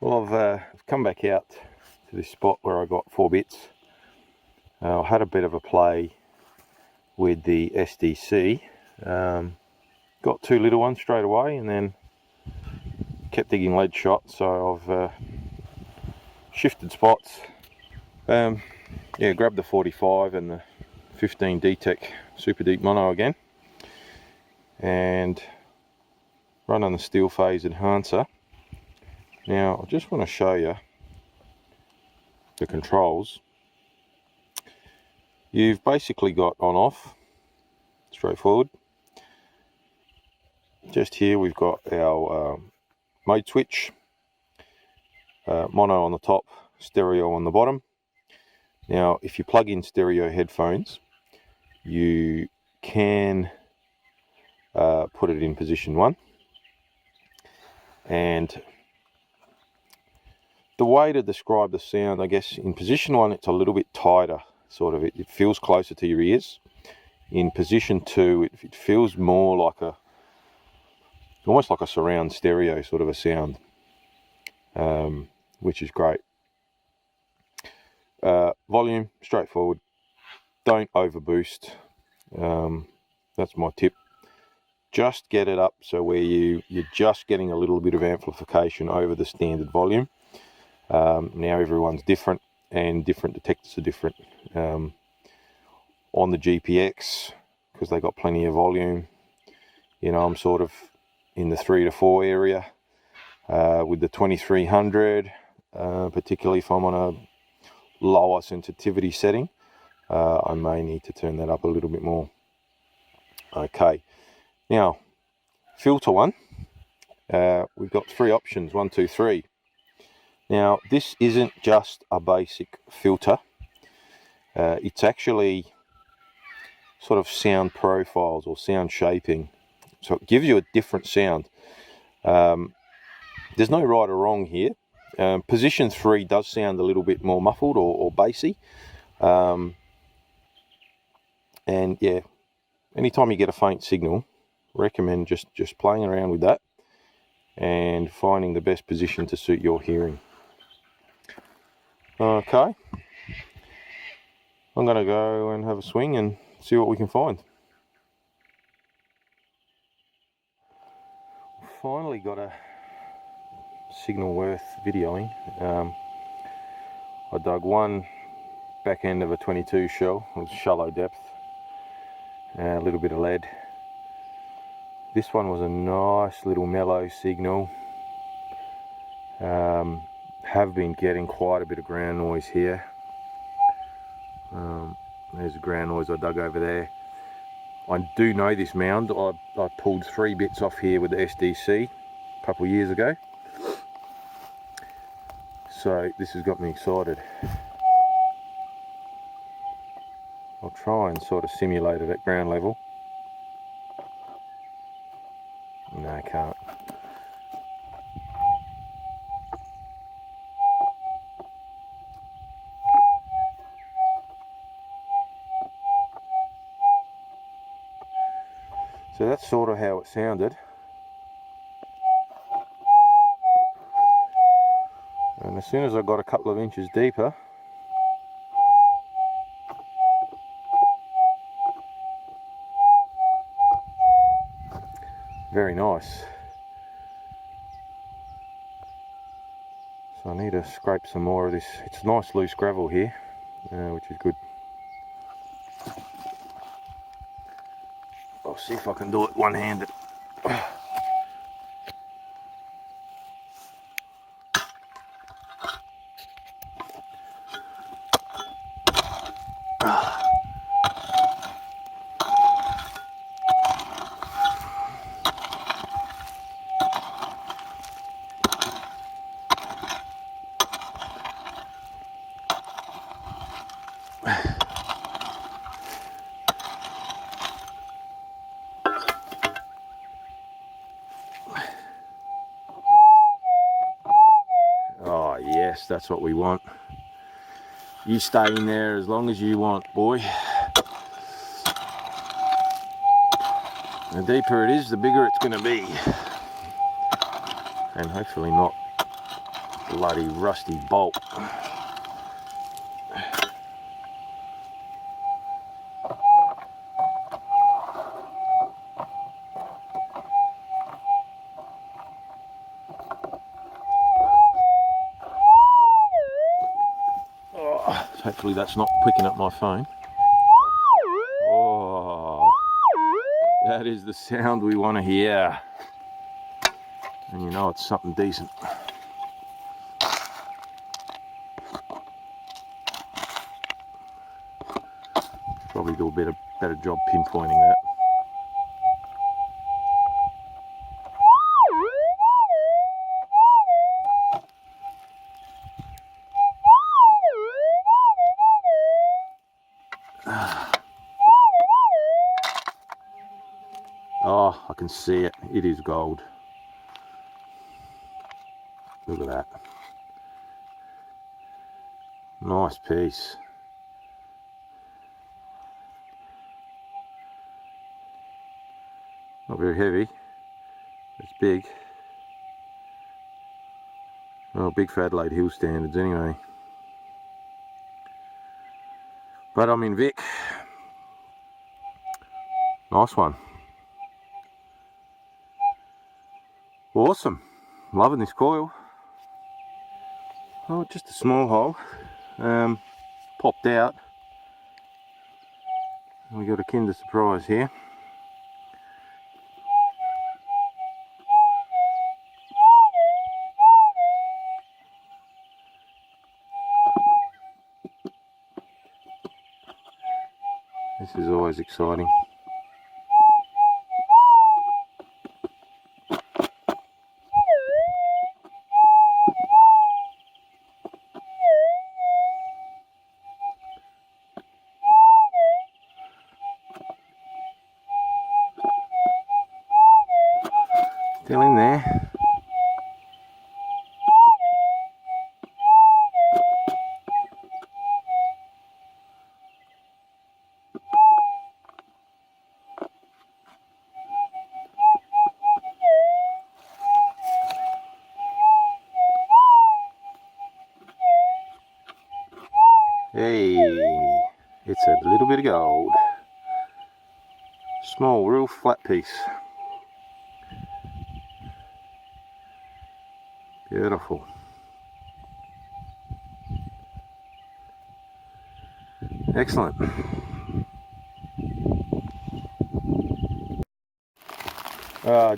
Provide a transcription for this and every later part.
Well, I've come back out to this spot where I got 4 bits. I had a bit of a play with the SDC. Got 2 little ones straight away, and then kept digging lead shot, so I've shifted spots. Yeah, grabbed the 45 and the 15 Detech super deep mono again, and run on the SteelPhase enhancer. Now I just want to show you the controls. You've basically got on off, straightforward. Just here we've got our mode switch, mono on the top, stereo on the bottom. Now if you plug in stereo headphones, you can put it in position 1, and the way to describe the sound, I guess, in position 1 it's a little bit tighter, sort of, it feels closer to your ears. In position 2 it feels more like almost like a surround stereo sort of a sound, which is great. Volume, straightforward, don't overboost. That's my tip. Just get it up so where you're just getting a little bit of amplification over the standard volume. Now everyone's different, and different detectors are different. On the GPX, because they got plenty of volume, you know, I'm sort of in the 3 to 4 area. With the 2300, particularly if I'm on a lower sensitivity setting, I may need to turn that up a little bit more. Okay, now filter 1, we've got 3 options, 1, 2, 3. Now this isn't just a basic filter, it's actually sort of sound profiles or sound shaping, so it gives you a different sound. There's no right or wrong here. Position 3 does sound a little bit more muffled or bassy, and yeah, anytime you get a faint signal, recommend just playing around with that and finding the best position to suit your hearing. Okay, I'm gonna go and have a swing and see what we can find. Finally got a signal worth videoing. I dug one back end of a 22 shell. It was shallow depth, a little bit of lead. This one was a nice little mellow signal. Have been getting quite a bit of ground noise here. There's the ground noise I dug over there. I do know this mound. I pulled 3 bits off here with the SDC a couple of years ago, so this has got me excited. I'll try and sort of simulate it at ground level. No, I can't. So that's sort of how it sounded. And as soon as I got a couple of inches deeper, very nice. So I need to scrape some more of this. It's nice loose gravel here, which is good. I'll see if I can do it one-handed. Oh yes, that's what we want. You stay in there as long as you want, boy. The deeper it is, the bigger it's going to be, and hopefully not Bloody rusty bolt. Oh, hopefully that's not picking up my phone. Oh, that is the sound we want to hear. And you know it's something decent. Probably do a better job pinpointing that. Oh, I can see it. It is gold. Look at that. Nice piece. Not very heavy. It's big. Well, big for Adelaide Hill standards anyway. But I'm in Vic. Nice one. Awesome. Loving this coil. Oh, just a small hole. Popped out. We got a Kinder Surprise here. This is always exciting. Still in there. Hey, it's a little bit of gold. Small, real flat piece. Beautiful. Excellent.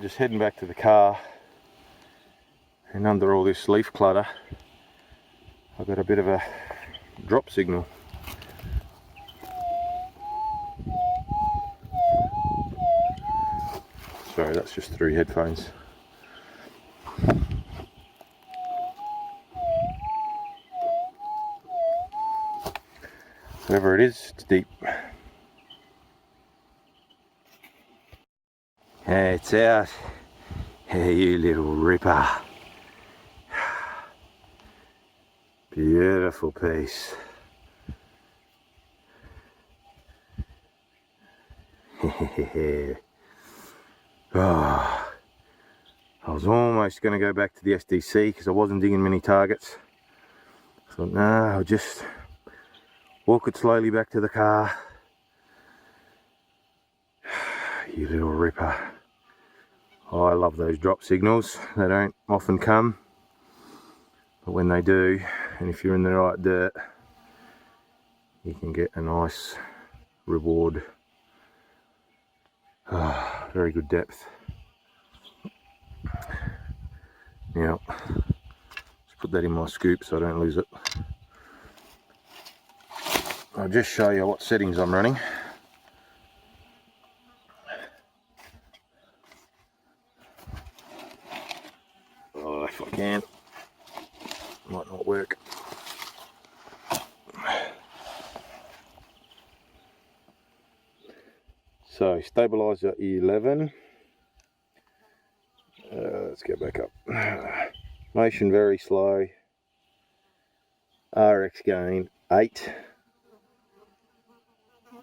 Just heading back to the car, and under all this leaf clutter I've got a bit of a drop signal. Sorry, that's just through headphones. Whatever it is, it's deep. Hey, it's out. Hey, you little ripper. Beautiful piece. Oh, I was almost going to go back to the SDC because I wasn't digging many targets. I thought, no, I'll just walk it slowly back to the car. You little ripper. Oh, I love those drop signals. They don't often come, but when they do, and if you're in the right dirt, you can get a nice reward. Oh, very good depth. Now, let's put that in my scoop so I don't lose it. I'll just show you what settings I'm running. Oh, if I can. Might not work. So, stabilizer 11. Let's go back up. Motion very slow. RX gain 8.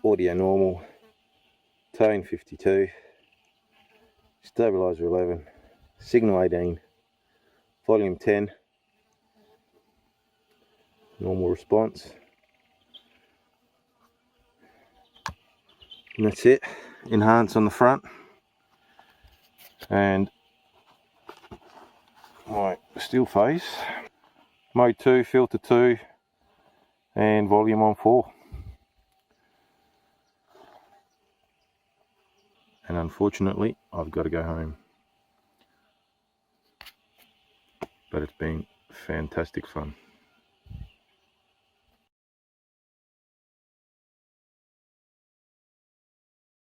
Audio normal. Tone 52. Stabilizer 11. Signal 18. Volume 10. normal response. And that's it. Enhance on the front. And my SteelPhase. Mode 2, filter 2, and volume on 4. And unfortunately, I've got to go home. But it's been fantastic fun.